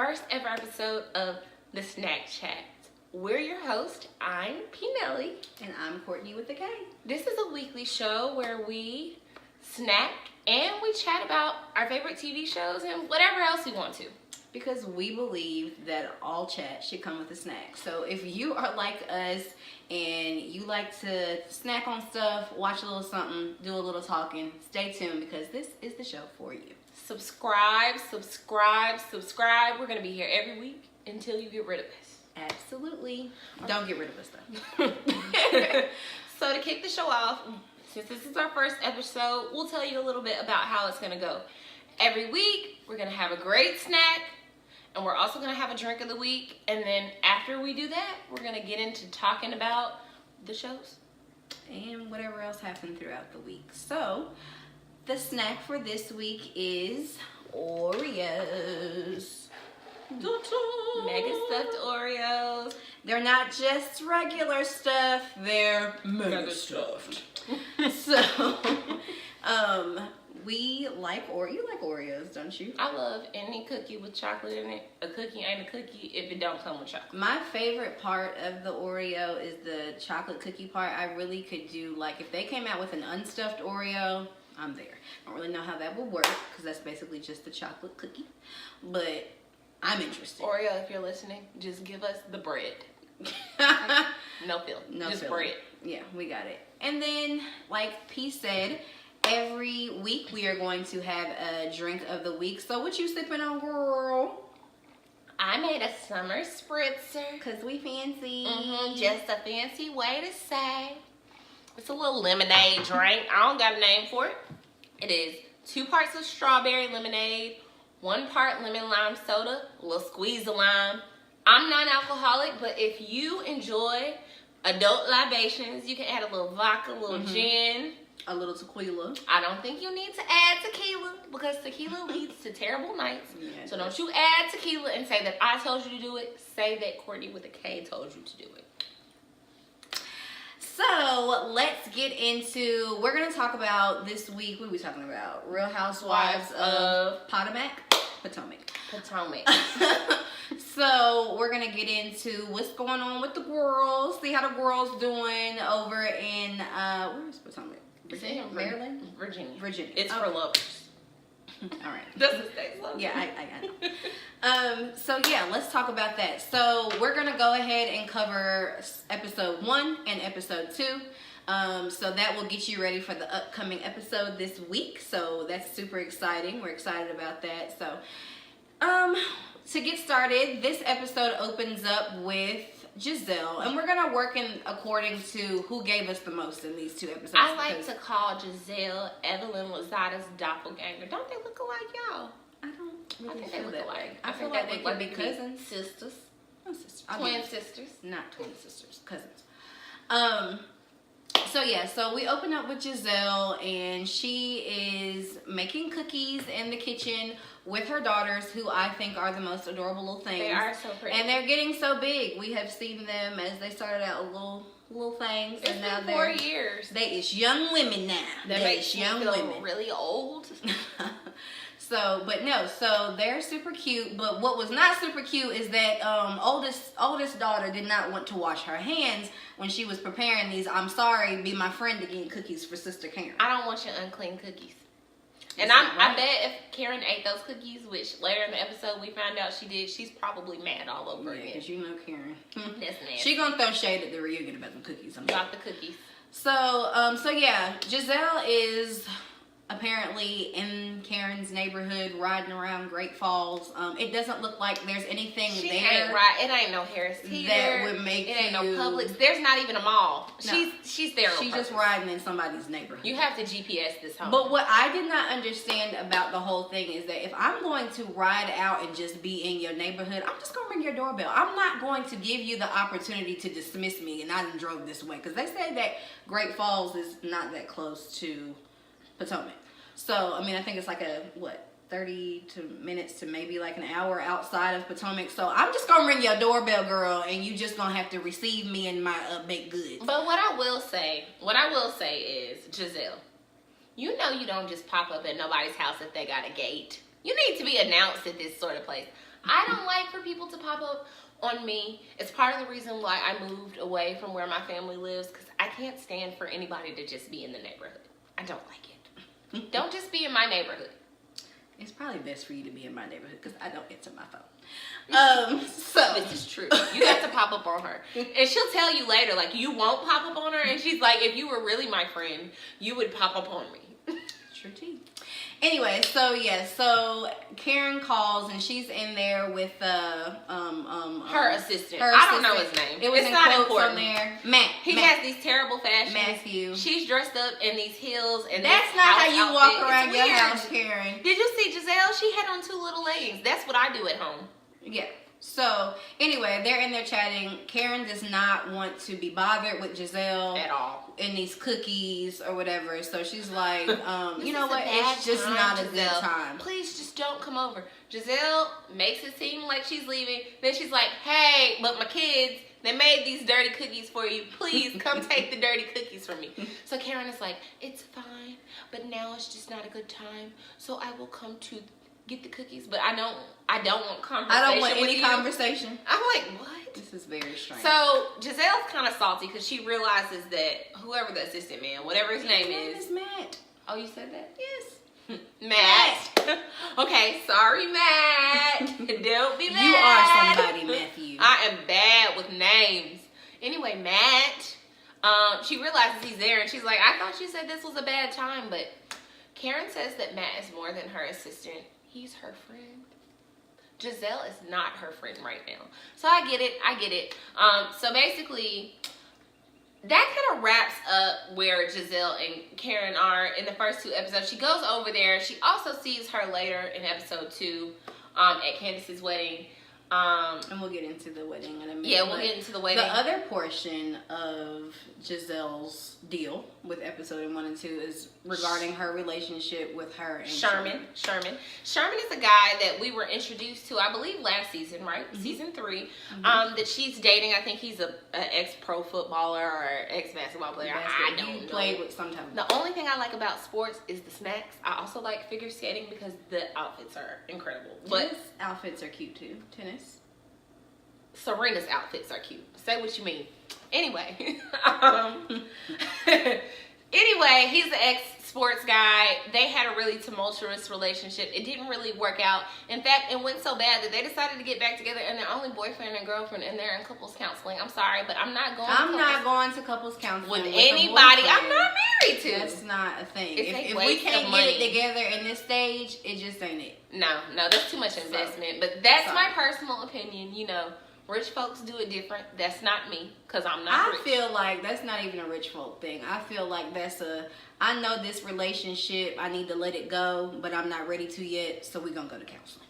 first ever episode of The Snack Chat. We're your host. I'm Pinelli. And I'm Courtney with the K. This is a weekly show where we snack and we chat about our favorite TV shows and whatever else we want to. Because we believe that all chat should come with a snack. So if you are like us and you like to snack on stuff, watch a little something, do a little talking, stay tuned because this is the show for you. Subscribe. We're going to be here every week until you get rid of us. Absolutely. Don't get rid of us though. So to kick the show off, since this is our first episode, we'll tell you a little bit about how it's going to go. Every week, we're going to have a great snack, and we're also going to have a drink of the week. And then after we do that, we're going to get into talking about the shows. And whatever else happened throughout the week. So, the snack for this week is Oreos. Mega stuffed Oreos. They're not just regular stuff, they're mega stuffed. So, we like you like Oreos, don't you? I love any cookie with chocolate in it. A cookie ain't a cookie if it don't come with chocolate. My favorite part of the Oreo is the chocolate cookie part. I really could do, like, if they came out with an unstuffed Oreo, I'm there. I don't really know how that would work because that's basically just the chocolate cookie. But I'm interested. Oreo, if you're listening, just give us the bread. No filling. Just filling. bread. Yeah, we got it. And then, like P said, every week we are going to have a drink of the week. So what you sipping on, girl? I made a summer spritzer. Cause we fancy. Just a fancy way to say. It's a little lemonade drink. I don't got a name for it. It is 2 parts of strawberry lemonade, 1 part lemon lime soda, a little squeeze of lime. I'm non-alcoholic, but if you enjoy adult libations, you can add a little vodka, a little gin. A little tequila. I don't think you need to add tequila because tequila leads to terrible nights. Yeah, so don't you add tequila and say that I told you to do it. Say that Courtney with a K told you to do it. So let's get into, we're going to talk about this week, what are we talking about? Real Housewives of Potomac. So we're going to get into what's going on with the girls, see how the girls doing over in, where's Potomac? Virginia, Maryland? Virginia. It's for lovers. All right. Doesn't say so. Yeah, I know. So yeah, let's talk about that. So we're gonna go ahead and cover episode 1 and episode 2. So that will get you ready for the upcoming episode this week. So that's super exciting. We're excited about that. So, to get started, this episode opens up with Giselle, and we're gonna work in according to who gave us the most in these 2 episodes. I like to call Giselle Evelyn Lozada's doppelganger. Don't they look alike, y'all? I don't really think feel they look that alike. way. I feel think like they they look could be like cousins. Sisters. Oh, sisters. Twin sisters. Not twin sisters, cousins. So yeah, so we open up with Giselle, and she is making cookies in the kitchen with her daughters, who I think are the most adorable little things. They are so pretty. And they're getting so big. We have seen them as they started out little things, It's and now been 4 years. They is young women now. That makes me feel really old. So they're super cute, but what was not super cute is that oldest daughter did not want to wash her hands when she was preparing these "I'm sorry, be my friend again" cookies for Sister Karen. I don't want your unclean cookies. And I bet if Karen ate those cookies, which later in the episode we found out she did, she's probably mad all over again. Because you know Karen. That's nasty. She gonna throw shade at the reunion about the cookies. About the cookies. So yeah, Giselle is apparently in Karen's neighborhood riding around Great Falls. It doesn't look like there's anything she there. Ain't right. It ain't no Harris Teeter. That would make it ain't no Publix. There's not even a mall. No. She's there. She's just riding in somebody's neighborhood. You have to GPS this home. But what I did not understand about the whole thing is that if I'm going to ride out and just be in your neighborhood, I'm just gonna ring your doorbell. I'm not going to give you the opportunity to dismiss me and I done drove this way, because they say that Great Falls is not that close to Potomac. So, I mean, I think it's like 30 minutes to maybe like an hour outside of Potomac. So I'm just gonna ring your doorbell, girl, and you just gonna have to receive me and my baked goods. But what I will say is, Giselle, you know you don't just pop up at nobody's house if they got a gate. You need to be announced at this sort of place. I don't like for people to pop up on me. It's part of the reason why I moved away from where my family lives, because I can't stand for anybody to just be in the neighborhood. I don't like it. Don't just be in my neighborhood. It's probably best for you to be in my neighborhood because I don't answer my phone. So this is true. You got to pop up on her, and she'll tell you later, like, you won't pop up on her, and she's like, if you were really my friend, you would pop up on me. True tea. Anyway, so Karen calls and she's in there with her assistant. Her I don't assistant. know his name. It was it's in not quotes important. on there. Matt. He has these terrible fashions. Matthew. She's dressed up in these heels and that's this not house how you outfit. walk around It's your weird. house, Karen. Did you see Giselle? She had on 2 little leggings. That's what I do at home. Yeah. So anyway, they're in there chatting. Karen does not want to be bothered with Giselle At all. in these cookies or whatever. So she's like, you know This what? is a bad It's just time, not a good Giselle. time. Please just don't come over. Giselle makes it seem like she's leaving. Then she's like, hey, but my kids, they made these dirty cookies for you. Please come take the dirty cookies from me. So Karen is like, it's fine, but now it's just not a good time. So I will come to get the cookies, but I don't want conversation. I don't want with any you. conversation. I'm like, what? This is very strange. So Giselle's kind of salty because she realizes that whoever the assistant man, whatever his name is. Matt. Oh, you said that? Yes. Matt. Okay, sorry, Matt. Don't be mad. You are somebody, Matthew. I am bad with names. Anyway, Matt. She realizes he's there and she's like, I thought you said this was a bad time, but Karen says that Matt is more than her assistant. He's her friend. Giselle is not her friend right now. So I get it. So basically, that kind of wraps up where Giselle and Karen are in the first 2 episodes. She goes over there. She also sees her later in episode 2 at Candace's wedding. And we'll get into the wedding in a minute. Yeah, we'll get into the wedding. The other portion of Giselle's deal with episode 1 and 2 is regarding her relationship with her and Sherman is a guy that we were introduced to, I believe, last season, right? Mm-hmm. Season 3. That she's dating. I think he's an ex-pro footballer or ex-basketball player. I don't know. Played with some type of. The only thing I like about sports is the snacks. I also like figure skating because the outfits are incredible. But Tennis outfits are cute too. Tennis. Serena's outfits are cute. Say what you mean. Anyway. Anyway, he's the ex-sports guy. They had a really tumultuous relationship. It didn't really work out. In fact, it went so bad that they decided to get back together and they're only boyfriend and girlfriend and they're in couples counseling. I'm sorry, but I'm not going to couples counseling with a anybody boyfriend. I'm not married to. That's not a thing. It's a If we waste can't of get money. it together in this stage, it just ain't it. No, that's too much investment. But that's my personal opinion. You know, rich folks do it different. That's not me, because I'm not rich. I feel like that's not even a rich folk thing. I feel like that's I know this relationship, I need to let it go, but I'm not ready to yet, so we're going to go to counseling.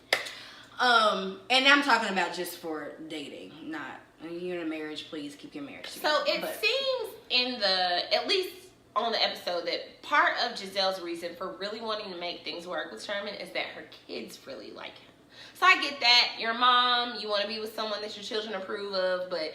And I'm talking about just for dating, not, you're in a marriage, please keep your marriage together. So it seems at least on the episode, that part of Giselle's reason for really wanting to make things work with Sherman is that her kids really like him. So I get that. You're a mom, you want to be with someone that your children approve of, but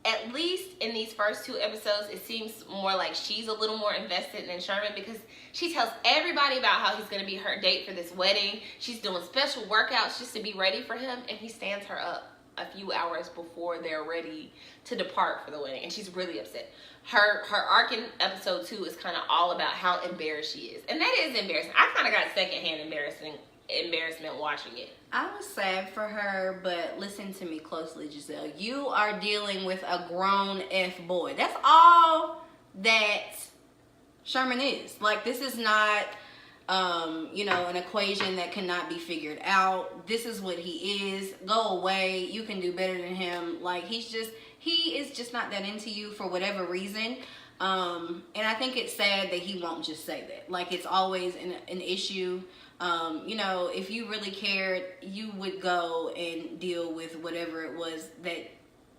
at least in these first 2 episodes, it seems more like she's a little more invested than Sherman, because she tells everybody about how he's going to be her date for this wedding. She's doing special workouts just to be ready for him, and he stands her up a few hours before they're ready to depart for the wedding, and she's really upset. Her arc in episode 2 is kind of all about how embarrassed she is, and that is embarrassing. I kind of got secondhand embarrassment watching it. I was sad for her, but listen to me closely, Giselle. You are dealing with a grown F boy. That's all that Sherman is. Like, this is not, an equation that cannot be figured out. This is what he is. Go away. You can do better than him. Like, he is just not that into you for whatever reason. And I think it's sad that he won't just say that. Like, it's always an issue. If you really cared, you would go and deal with whatever it was that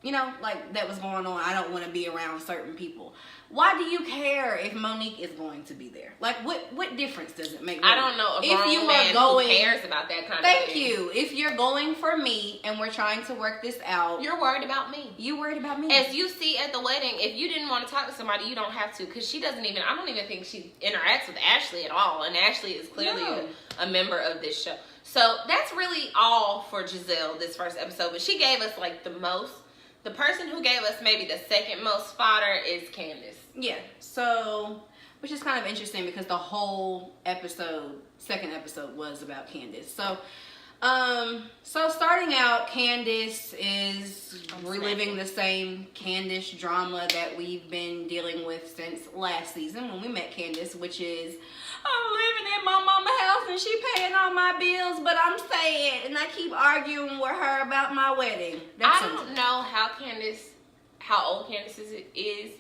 you know, like that was going on. I don't want to be around certain people. Why do you care if Monique is going to be there? Like, what difference does it make? I don't know if you man are going, who cares about that kind of Thank thing. you. If you're going for me and we're trying to work this out, You're worried about me. You worried about me. As you see at the wedding, if you didn't want to talk to somebody, you don't have to, because she doesn't even, I don't even think she interacts with Ashley at all, and Ashley is clearly a member of this show. So that's really all for Giselle this first episode, but she gave us like the most. The person who gave us maybe the second most fodder is Candace. Yeah, so, which is kind of interesting because the whole second episode was about Candace. So starting out, Candace is reliving the same Candace drama that we've been dealing with since last season when we met Candace, which is, I'm living in my mama's house and she paying all my bills, but I'm sad and I keep arguing with her about my wedding. I don't know how old Candace is,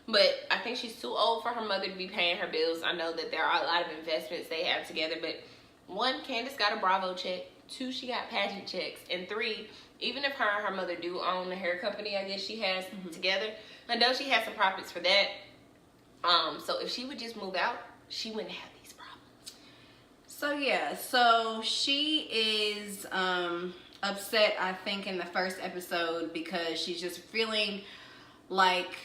but I think she's too old for her mother to be paying her bills. I know that there are a lot of investments they have together, but one, Candace got a Bravo check. 2, she got pageant checks. And 3, even if her and her mother do own the hair company, I guess she has together, I know she has some profits for that. So if she would just move out, she wouldn't have these problems. So yeah, so she is upset, I think, in the first episode because she's just feeling like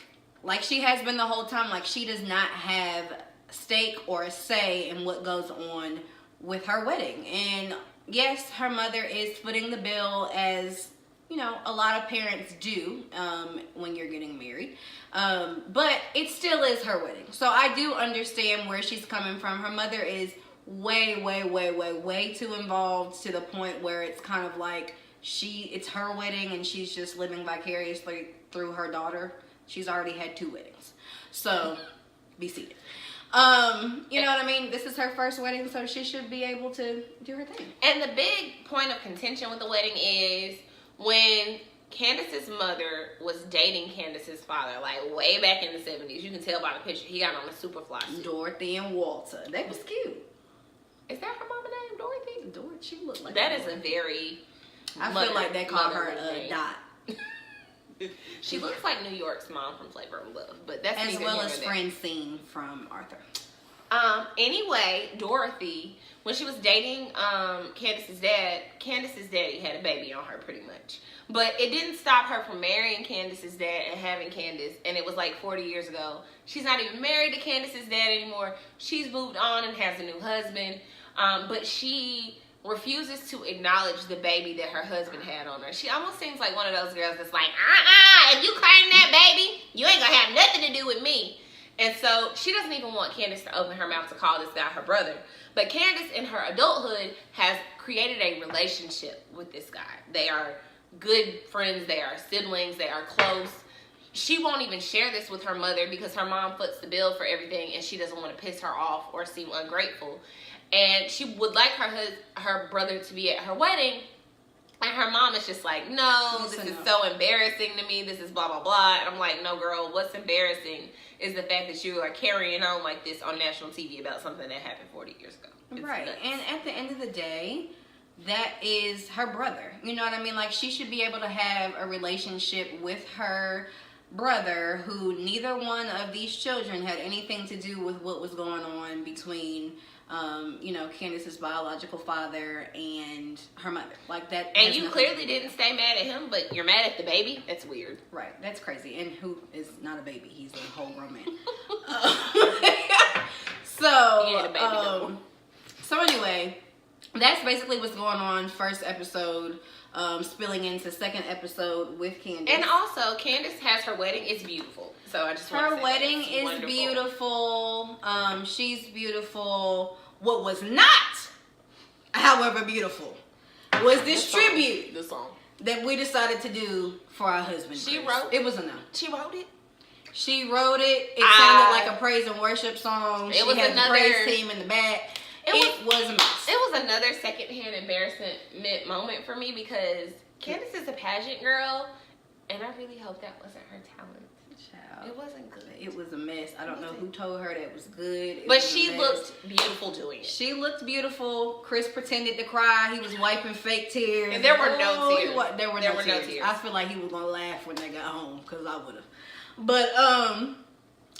she has been the whole time, like she does not have stake or a say in what goes on with her wedding. And yes, her mother is footing the bill, as you know, a lot of parents do when you're getting married. But it still is her wedding. So I do understand where she's coming from. Her mother is way too involved, to the point where it's kind of like it's her wedding and she's just living vicariously through her daughter. She's already had 2 weddings. So be seated. You know what I mean? This is her first wedding, so she should be able to do her thing. And the big point of contention with the wedding is when Candace's mother was dating Candace's father, like way back in the 70s. You can tell by the picture. He got on a super fly suit. Dorothy and Walter. That was cute. Is that her mama name, Dorothy? Dorothy, she looked like that. Is a very. I feel like they call her a Dot. She looks like New York's mom from Flavor of Love, but that's as well as Francine from Arthur. Anyway, Dorothy, when she was dating Candace's daddy had a baby on her pretty much. But it didn't stop her from marrying Candace's dad and having Candace, and it was like 40 years ago. She's not even married to Candace's dad anymore. She's moved on and has a new husband, but she refuses to acknowledge the baby that her husband had on her. She almost seems like one of those girls that's like, if you claim that baby, you ain't gonna have nothing to do with me. And so she doesn't even want Candace to open her mouth to call this guy her brother. But Candace, in her adulthood, has created a relationship with this guy. They are good friends. They are siblings. They are close. She won't even share this with her mother because her mom foots the bill for everything, and she doesn't want to piss her off or seem ungrateful. And she would like her brother to be at her wedding. And her mom is just like, no, this is so embarrassing to me. This is blah, blah, blah. And I'm like, no, girl, what's embarrassing is the fact that you are carrying on like this on national TV about something that happened 40 years ago. It's right. nuts. And at the end of the day, that is her brother. You know what I mean? Like, she should be able to have a relationship with her brother, who neither one of these children had anything to do with what was going on between Candace's biological father and her mother. Like that. And you clearly didn't stay mad at him, but you're mad at the baby? That's weird. Right. That's crazy. And who is not a baby? He's a whole grown man. So anyway, that's basically what's going on first episode, spilling into second episode with Candace. And also, Candace has her wedding. It's beautiful. So I just want to say her wedding is wonderful. Beautiful. She's beautiful. What was not, however, beautiful was this tribute that we decided to do for our husband. She wrote it. Was a no. She wrote it. She wrote it. It sounded like a praise and worship song. She had the praise team in the back. It was a mess. It was another secondhand embarrassment moment for me because Candace is a pageant girl, and I really hope that wasn't her talent. Child. It wasn't good. It was a mess. I don't know who told her that it was good. But she looked beautiful doing it. She looked beautiful. Chris pretended to cry. He was wiping fake tears. And there were no tears. There were no tears. I feel like he was gonna laugh when they got home because I would have. But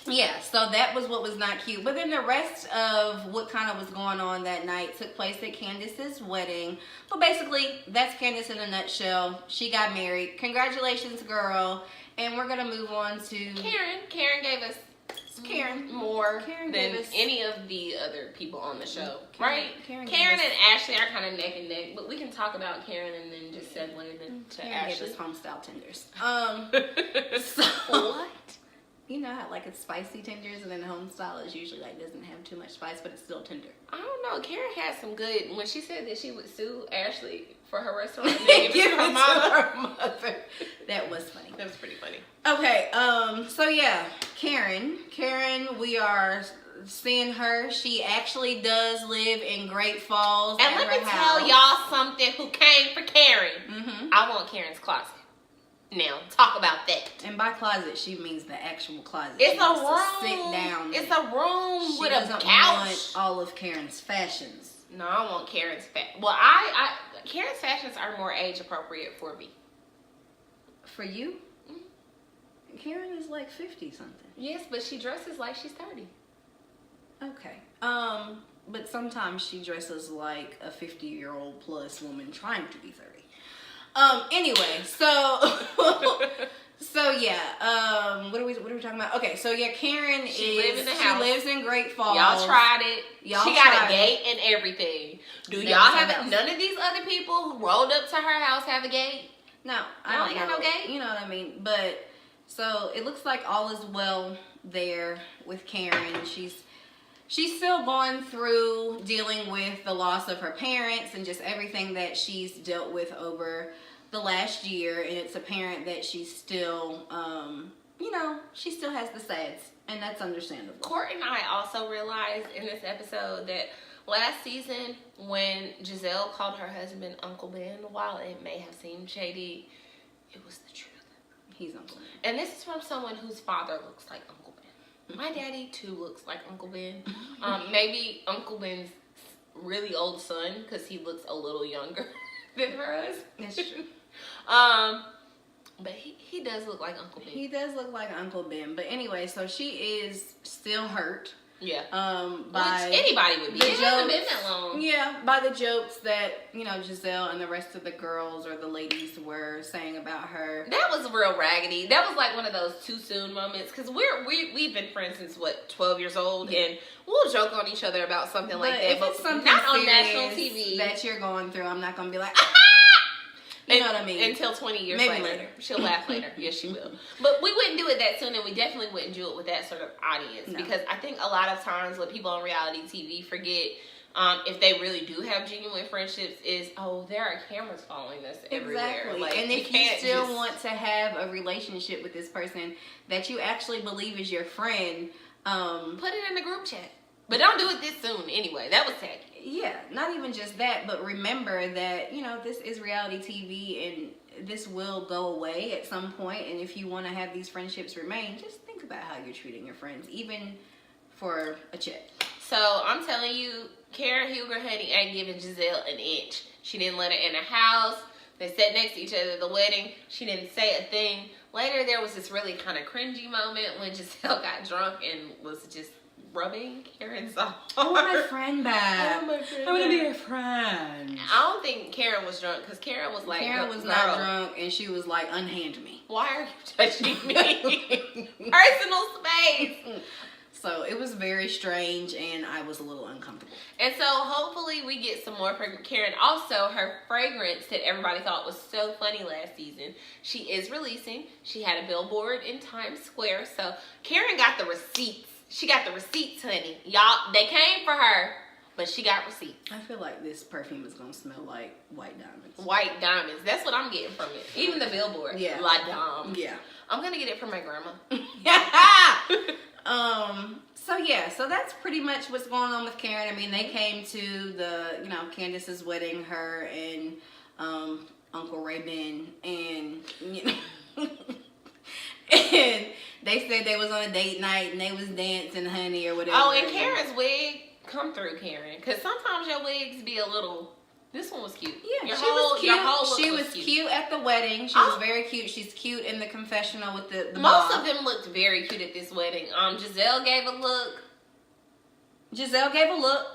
yeah. So that was what was not cute. But then the rest of what kind of was going on that night took place at Candace's wedding. But basically, that's Candace in a nutshell. She got married. Congratulations, girl. And we're gonna move on to Karen. Karen gave us more Karen than gave us, any of the other people on the show, right? Karen and Ashley are kind of neck and neck, but we can talk about Karen and then just segue to Karen Ashley. gave us homestyle tenders. So what? You know how like it's spicy tenders, and then the homestyle is usually like doesn't have too much spice, but it's still tender. I don't know. Karen had some good. When she said that she would sue Ashley for her restaurant, and give it to her mother. That was funny. That was pretty funny. Okay, so yeah, Karen, we are seeing her. She actually does live in Great Falls. And let me tell y'all something. Who came for Karen? Mm-hmm. I want Karen's closet. Now talk about that. And by closet, she means the actual closet. It's a room. Sit down. It's a room she with a couch. Want all of Karen's fashions. No, I want Karen's fashion. Well, Karen's fashions are more age appropriate for me. For you? Mm-hmm. Karen is like 50 something. Yes, but she dresses like she's 30. Okay. But sometimes she dresses like a 50-year-old plus woman trying to be 30. Anyway, so yeah, what are we talking about? Okay, so yeah, Karen she lives in Great Falls. Y'all tried it. She got a gate and everything. Do y'all have it? None of these other people who rolled up to her house have a gate? No, I don't got no gate. You know what I mean? But so it looks like all is well there with Karen. She's still going through dealing with the loss of her parents and just everything that she's dealt with over the last year. And it's apparent that she's still, she still has the sads. And that's understandable. Court and I also realized in this episode that last season when Giselle called her husband Uncle Ben, while it may have seemed shady, it was the truth. He's Uncle Ben. And this is from someone whose father looks like Uncle Ben. My daddy too looks like Uncle Ben. Maybe Uncle Ben's really old son because he looks a little younger than hers. That's true. But he does look like Uncle Ben. He does look like Uncle Ben. But anyway, so she is still hurt. Yeah. By which anybody would be. It hasn't been that long. Yeah, by the jokes that, Giselle and the rest of the girls or the ladies were saying about her. That was real raggedy. That was like one of those too soon moments. Because we've been friends since, 12 years old? Yeah. And we'll joke on each other about something like that. But it's something not on national TV. That you're going through, I'm not going to be like, You know what I mean? Until 20 years later. She'll laugh later. Yes, she will. But we wouldn't do it that soon, and we definitely wouldn't do it with that sort of audience. No. Because I think a lot of times what people on reality TV forget, if they really do have genuine friendships, is, there are cameras following us everywhere. Exactly. Like, and if you still want to have a relationship with this person that you actually believe is your friend, put it in the group chat. But don't do it this soon anyway. That was tacky. Yeah, not even just that, but remember that, this is reality TV and this will go away at some point. And if you want to have these friendships remain, just think about how you're treating your friends, even for a check. So I'm telling you, Karen Huger, honey, ain't giving Giselle an inch. She didn't let her in the house. They sat next to each other at the wedding. She didn't say a thing. Later, there was this really kind of cringy moment when Giselle got drunk and was just rubbing Karen's arm. I want my friend back. I want to be a friend. I don't think Karen was drunk because Karen was like, Karen was not drunk and she was like, unhand me. Why are you touching me? Personal space. So it was very strange and I was a little uncomfortable. And so hopefully we get some more from Karen. Also, her fragrance that everybody thought was so funny last season, she is releasing. She had a billboard in Times Square. So Karen got the receipts. She got the receipts, honey. Y'all, they came for her, but she got receipts. I feel like this perfume is going to smell like white diamonds. White diamonds. That's what I'm getting from it. Even the billboard. Yeah. La Dame. Yeah. I'm going to get it from my grandma. So that's pretty much what's going on with Karen. I mean, they came to the, Candace's wedding, her and Uncle Ray Ben, and, and They said they was on a date night and they was dancing, honey, or whatever. Oh, and Karen's wig, come through, Karen, because sometimes your wigs be a little. This one was cute. Yeah, your she was cute. Your whole look she was cute at the wedding. She was very cute. She's cute in the confessional with the most mom. of them looked very cute at this wedding. Giselle gave a look. Giselle gave a look.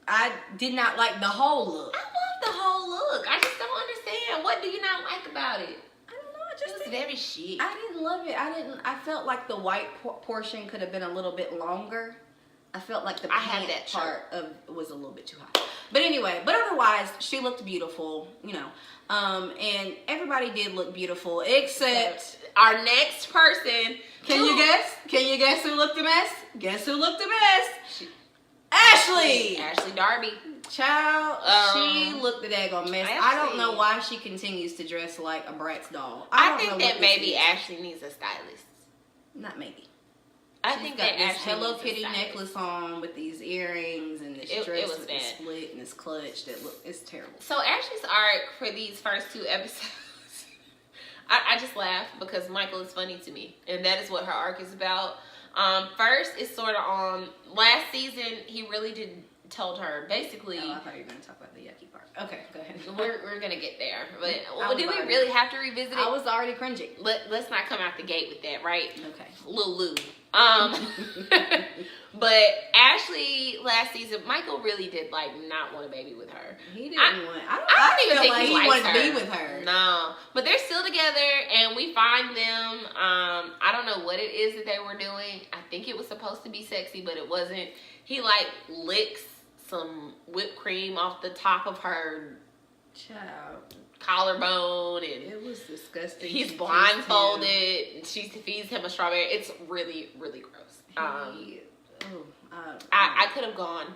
I did not like the whole look. I love the whole look. I just don't understand. What do you not like about it? I don't know. I It just was very chic. I didn't love it. I felt like the white portion could have been a little bit longer. I felt like the pant part was a little bit too high. But anyway, but otherwise, she looked beautiful, you know. And everybody did look beautiful, except our next person. Can you guess? Can you guess who looked a mess? Guess who looked a mess? Ashley Darby. Child, she looked a daggone mess. I don't know why she continues to dress like a Bratz doll. I think that maybe Ashley needs a stylist. Not maybe. I think that this Ashley Hello needs a Kitty stylist. necklace on with these earrings and this dress with the split and this clutch that look, it's terrible. So Ashley's arc for these first 2 episodes, I just laugh because Michael is funny to me, and that is what her arc is about. First, it's sort of on last season. He really told her basically. Oh, I thought you were going to talk about the yucky part. Okay, go ahead. We're gonna get there, but do we really have to revisit it? I was already cringing. Let's not come out the gate with that, right? Okay. Lil Lou. But Ashley last season, Michael really did not want a baby with her. He didn't want. I don't even think like he wanted her. to be with her. No, but they're still together, and we find them. I don't know what it is that they were doing. I think it was supposed to be sexy, but it wasn't. He licks some whipped cream off the top of her collarbone, and it was disgusting. He's blindfolded, and she feeds him a strawberry. It's really, really gross. I could have gone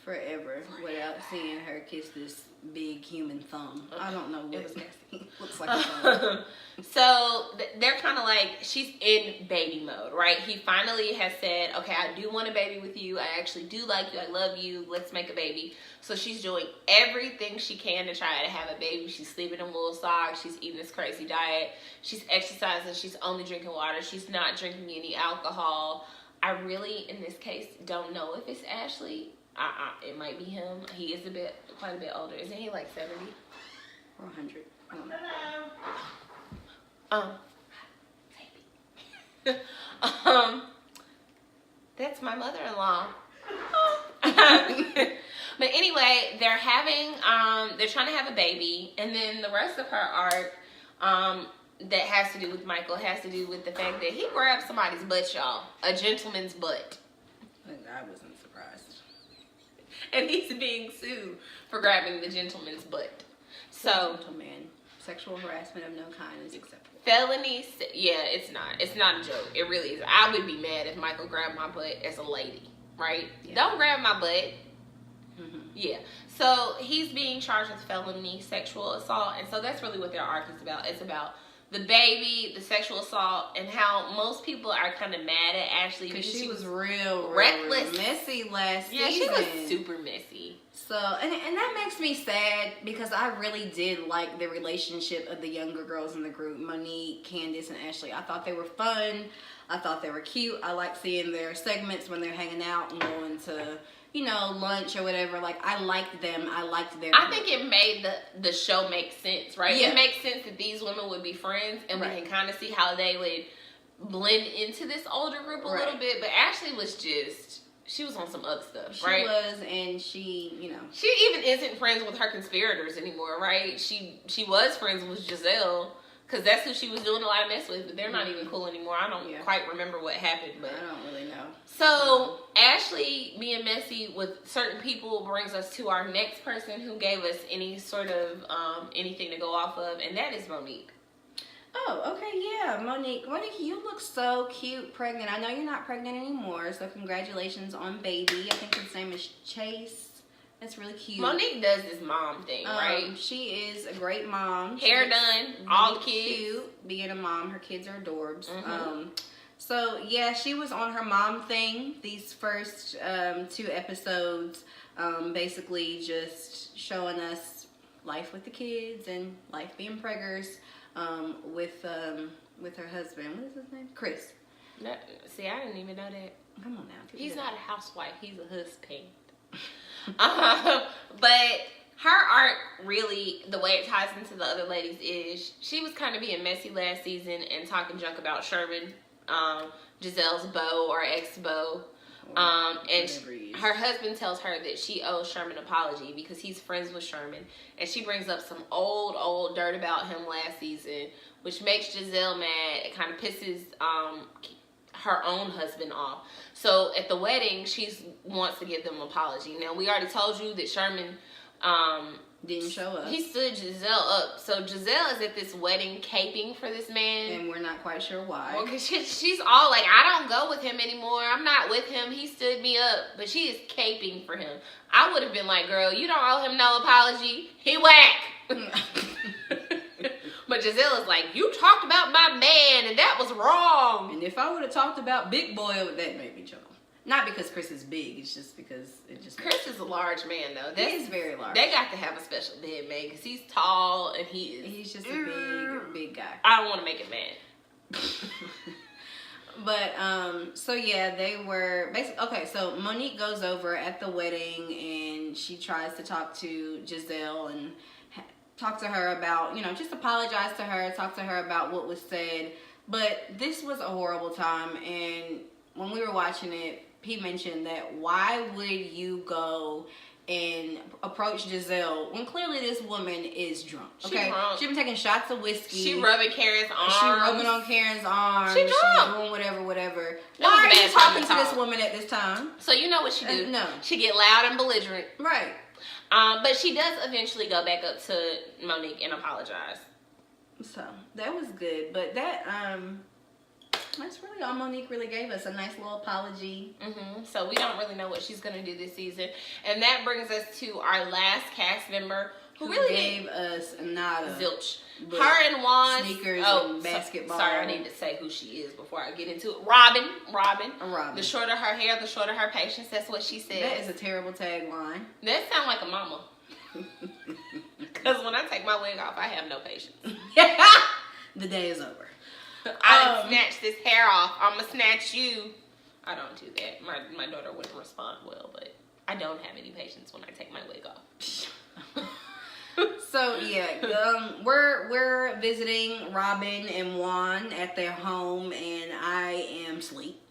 forever without seeing her kiss this big human thumb. I don't know what it was nasty. Looks like a thumb. So they're kind of she's in baby mode, right? He finally has said, okay, I do want a baby with you. I actually do like you. I love you. Let's make a baby. So she's doing everything she can to try to have a baby. She's sleeping in little socks. She's eating this crazy diet. She's exercising. She's only drinking water. She's not drinking any alcohol. I really, in this case, don't know if it's Ashley. It might be him. He is quite a bit older. Isn't he 70? Or 100? I don't know. Baby. That's my mother-in-law. But anyway, they're trying to have a baby, and then the rest of her arc, that has to do with Michael has to do with the fact that he grabbed somebody's butt, y'all. A gentleman's butt. I wasn't surprised. And he's being sued for grabbing the gentleman's butt. So, gentleman, sexual harassment of no kind is acceptable. Felony, yeah, it's not. It's not a joke. It really is. I would be mad if Michael grabbed my butt as a lady, right? Yeah. Don't grab my butt. Mm-hmm. Yeah. So he's being charged with felony sexual assault, and so that's really what their arc is about. It's about the baby, the sexual assault, and how most people are kind of mad at Ashley because she was real reckless, messy last season. Yeah, she was super messy. So, and that makes me sad because I really did like the relationship of the younger girls in the group, Monique, Candace, and Ashley. I thought they were fun. I thought they were cute. I like seeing their segments when they're hanging out and going to, lunch or whatever. I liked them. I liked their group. I think it made the show make sense, right? Yeah. It makes sense that these women would be friends, and we can kind of see how they would blend into this older group a little bit. But Ashley was she was on some other stuff, right? She was, and she, She even isn't friends with her conspirators anymore, right? She was friends with Giselle, because that's who she was doing a lot of mess with, but they're not even cool anymore. I don't quite remember what happened, but I don't really know. So Ashley being messy with certain people brings us to our next person who gave us any sort of anything to go off of, and that is Monique. Oh, okay, yeah, Monique. Monique, you look so cute pregnant. I know you're not pregnant anymore, so congratulations on baby. I think his name is Chase. That's really cute. Monique does this mom thing, right? She is a great mom. Hair done, all the kids. Cute being a mom. Her kids are adorbs. Mm-hmm. So, yeah, she was on her mom thing these first 2 episodes, basically just showing us life with the kids and life being preggers with her husband. What is his name? Chris. See, I didn't even know that. Come on now. He's not a housewife. He's a husband. But her arc, really, the way it ties into the other ladies is she was kind of being messy last season and talking junk about Sherman, Giselle's beau or ex-beau. And her husband tells her that she owes Sherman an apology because he's friends with Sherman. And she brings up some old dirt about him last season, which makes Giselle mad. It kind of pisses her own husband off. So at the wedding, she wants to give them an apology. Now, we already told you that Sherman didn't show up. He stood Giselle up. So Giselle is at this wedding caping for this man. And we're not quite sure why. Well, because she's all like, I don't go with him anymore. I'm not with him. He stood me up. But she is caping for him. I would have been like, girl, you don't owe him no apology. He whack. But Giselle is like, you talked about my man and that was wrong. And if I would have talked about Big Boy, that made me chuckle. Not because Chris is big, it's just because it just... Chris is a large man, though. He is very large. They got to have a special bed made because he's tall and he's just a big guy. I don't want to make him mad. But, so yeah, they were... basically okay, so Monique goes over at the wedding and she tries to talk to Giselle and talk to her about, just apologize to her, talk to her about what was said. But this was a horrible time, and when we were watching it, he mentioned that why would you go and approach Giselle when clearly this woman is drunk? Okay, she's drunk. She's been taking shots of whiskey. She rubbing Karen's arms. She rubbing on Karen's arms. She drunk. She's doing whatever. That Why was a are you bad time talking to to this talk. woman at this time? So you know what she do? No. She get loud and belligerent. Right. But she does eventually go back up to Monique and apologize. So that was good, but that's really all Monique really gave us, a nice little apology. So we don't really know what she's going to do this season. And that brings us to our last cast member who really gave us nada. Zilch. Her and Juan. Sneakers and basketball. Sorry, I need to say who she is before I get into it. Robin. Robin. The shorter her hair, the shorter her patience. That's what she said. That is a terrible tagline. That sounds like a mama. Because when I take my wig off, I have no patience. The day is over. I snatch this hair off. I'ma snatch you. I don't do that. My daughter wouldn't respond well, but I don't have any patience when I take my wig off. So yeah, we're visiting Robin and Juan at their home, and I am asleep.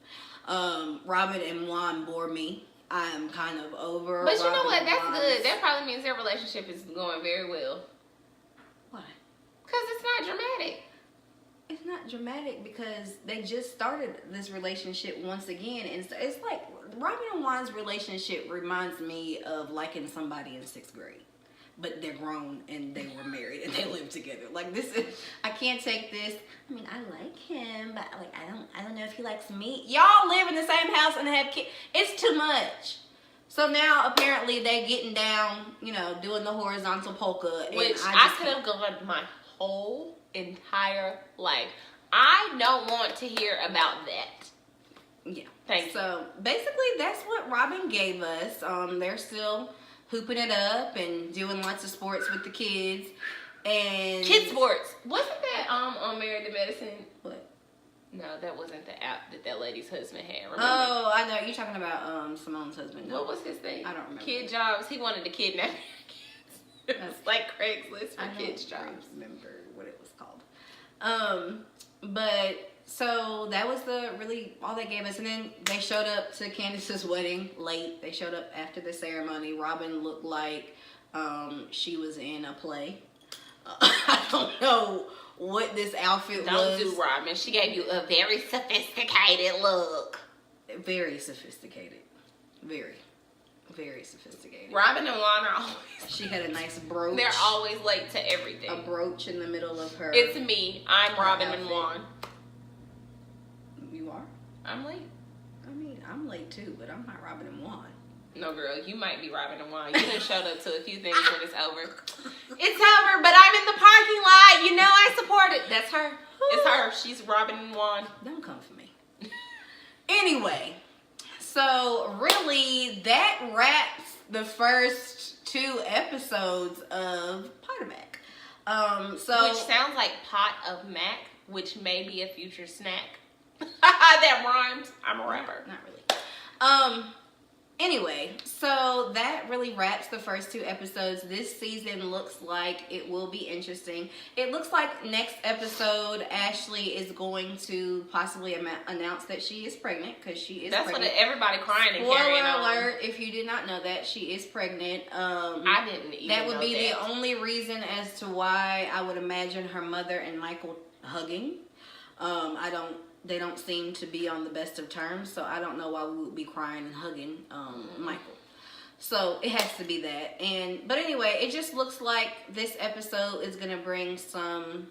Robin and Juan bore me. I am kind of over. But you know Robin what? and That's Juan's... good. That probably means their relationship is going very well. Why? Because it's not dramatic. It's not dramatic because they just started this relationship once again, and it's like Robin and Juan's relationship reminds me of liking somebody in 6th grade, but they're grown and they were married and they live together. Like this is, I can't take this. I mean, I like him, but like I don't know if he likes me. Y'all live in the same house and have kids. It's too much. So now apparently they're getting down, doing the horizontal polka, Which and I could have gone my whole entire life. I don't want to hear about that. Yeah. Thank you. So basically that's what Robin gave us. They're still hooping it up and doing lots of sports with the kids. And Kid sports. Wasn't that on Married to Medicine? what? No, that wasn't the app that lady's husband had. Remember? Oh, I know. You're talking about Simone's husband. What was his thing? I don't remember. Kid jobs. He wanted to kidnap kids. It's like Craigslist for kids jobs. I don't remember what it was called. But so that was really all they gave us, and then they showed up to Candace's wedding late. They showed up after the ceremony. Robin looked like she was in a play. I don't know what this outfit was. Don't do Robin. She gave you a very sophisticated look. Very sophisticated. Very sophisticated. Robin and Juan are always... She had a nice brooch. They're always late to everything. A brooch in the middle of her. It's me. I'm Robin and outfit. Juan. You are? I'm late. I mean, I'm late too, but I'm not Robin and Juan. No, girl, you might be Robin and Juan. You done showed up to a few things when it's over. It's over, but I'm in the parking lot. You know I support it. That's her. It's her. She's Robin and Juan. Don't come for me. Anyway, so really that wraps the first 2 episodes of Potomac. Which sounds like pot of mac, which may be a future snack. That rhymed. I'm a rapper. Not really. Anyway, so that really wraps the first 2 episodes. This season looks like it will be interesting. It looks like next episode, Ashley is going to possibly announce that she is pregnant, because she is That's pregnant. what everybody crying and carrying on. Spoiler alert, if you did not know that, she is pregnant. I didn't even That would know be that. the only reason as to why I would imagine her mother and Michael hugging. They don't seem to be on the best of terms, so I don't know why we would be crying and hugging Michael. So it has to be that. But anyway, it just looks like this episode is gonna bring some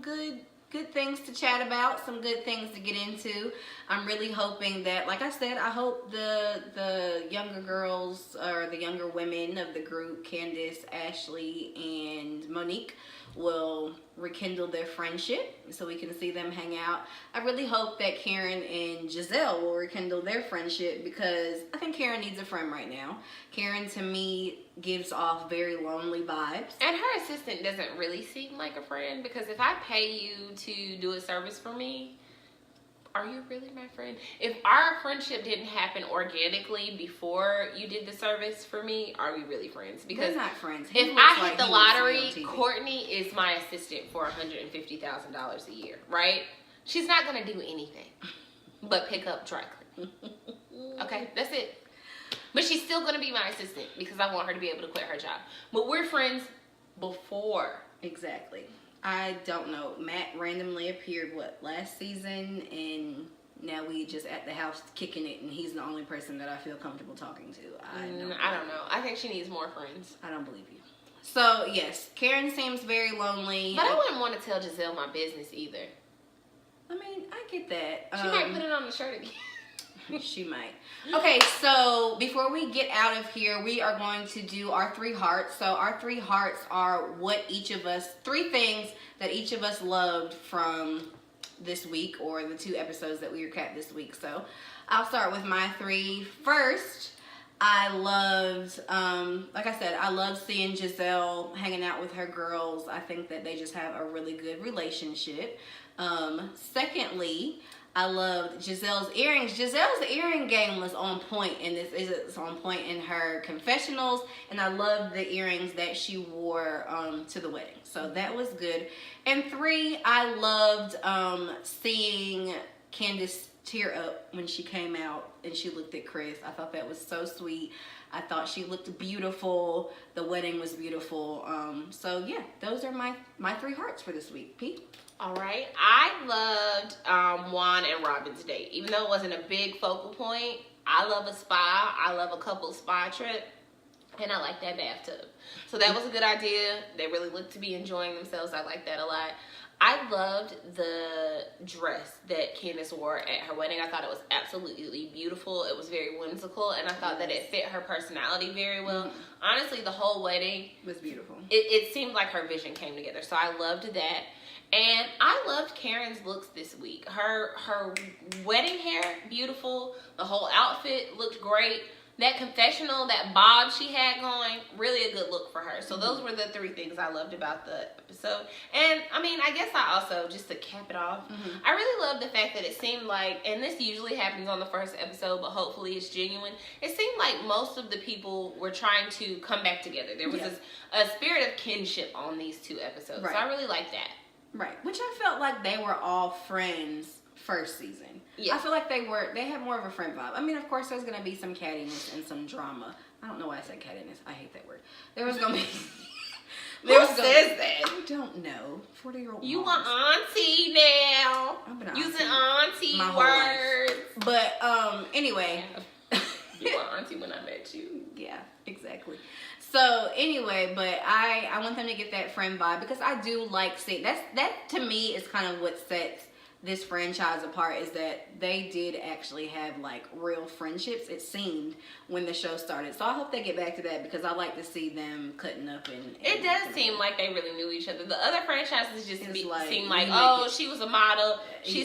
good things to chat about, some good things to get into. I'm really hoping that, like I said, I hope the younger girls or the younger women of the group, Candace, Ashley, and Monique, will rekindle their friendship so we can see them hang out. I really hope that Karen and Giselle will rekindle their friendship, because I think Karen needs a friend right now. Karen, to me, gives off very lonely vibes. And her assistant doesn't really seem like a friend, because if I pay you to do a service for me, are you really my friend? If our friendship didn't happen organically before you did the service for me, are we really friends? Because they're not friends. If I hit the lottery, Courtney is my assistant for $150,000 a year, right? She's not going to do anything but pick up dry cleaning. Okay, that's it. But she's still going to be my assistant, because I want her to be able to quit her job. But we're friends before. Exactly. I don't know. Matt randomly appeared, last season, and now we just at the house kicking it, and he's the only person that I feel comfortable talking to. I don't know. I think she needs more friends. I don't believe you. So, yes, Karen seems very lonely. But I wouldn't want to tell Giselle my business either. I mean, I get that. She might put it on the shirt again. She might. Okay, so before we get out of here, we are going to do our 3 hearts. So our 3 hearts are 3 things that each of us loved from this week, or the 2 episodes that we recapped this week. So I'll start with my 3. First, I loved, like I said, I love seeing Giselle hanging out with her girls. I think that they just have a really good relationship. Secondly, I loved Giselle's earrings. Giselle's earring game was on point in this. It's on point in her confessionals, and I loved the earrings that she wore to the wedding. So that was good. And 3, I loved seeing Candace tear up when she came out and she looked at Chris. I thought that was so sweet. I thought she looked beautiful. The wedding was beautiful. So yeah, those are my 3 hearts for this week. Pete? All right. I loved Juan and Robin's date. Even though it wasn't a big focal point, I love a spa. I love a couple spa trip. And I like that bathtub. So that was a good idea. They really looked to be enjoying themselves. I like that a lot. I loved the dress that Candace wore at her wedding. I thought it was absolutely beautiful. It was very whimsical, and I thought that it fit her personality very well. Mm-hmm. Honestly, the whole wedding was beautiful. It seemed like her vision came together. So I loved that. And I loved Karen's looks this week. Her wedding hair, beautiful. The whole outfit looked great. That confessional, that bob she had going, really a good look for her. So those were the 3 things I loved about the episode. And I mean, I guess I also, just to cap it off, I really love the fact that it seemed like, and this usually happens on the first episode, but hopefully it's genuine. It seemed like most of the people were trying to come back together. There was a spirit of kinship on these 2 episodes. Right. So I really like that. Right. Which I felt like they were all friends first season. Yeah. I feel like they had more of a friend vibe. I mean, of course, there's going to be some cattiness and some drama. I don't know why I said cattiness. I hate that word. There was going to be... Who says that? I don't know. 40-year-old You want auntie now. I've been auntie. Using auntie words. But, anyway. You were auntie when I met you. Yeah, exactly. So anyway, but I want them to get that friend vibe, because I do like seeing that to me is kind of what sets this franchise apart, is that they did actually have like real friendships, it seemed, when the show started. So I hope they get back to that, because I like to see them cutting up and it does seem like they really knew each other. The other franchises just seem like, oh, she was a model, she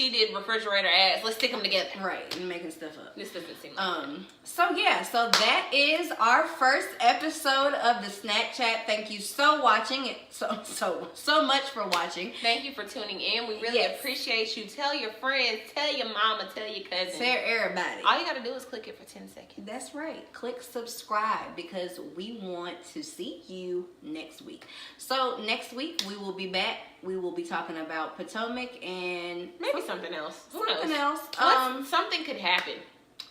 did refrigerator ads, let's stick them together. Right, and making stuff up. This doesn't seem like so yeah, so that is our first episode of the Snack Chat. Thank you so much for watching. Thank you for tuning in. We really appreciate appreciate you. Tell your friends, tell your mama, tell your cousin. Tell everybody. All you gotta do is click it for 10 seconds. That's right. Click subscribe because we want to see you next week. So next week we will be back. We will be talking about Potomac and maybe something else. Who something knows? else. Something could happen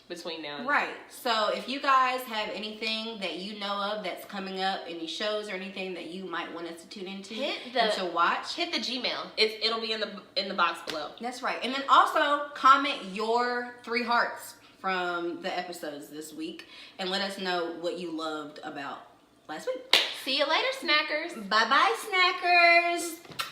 between now and then. Right. So if you guys have anything that you know of that's coming up, any shows or anything that you might want us to tune into and to watch, hit the Gmail. It'll be in the box below. That's right. And then also comment your 3 hearts from the episodes this week and let us know what you loved about last week. See you later, snackers. Bye bye, snackers.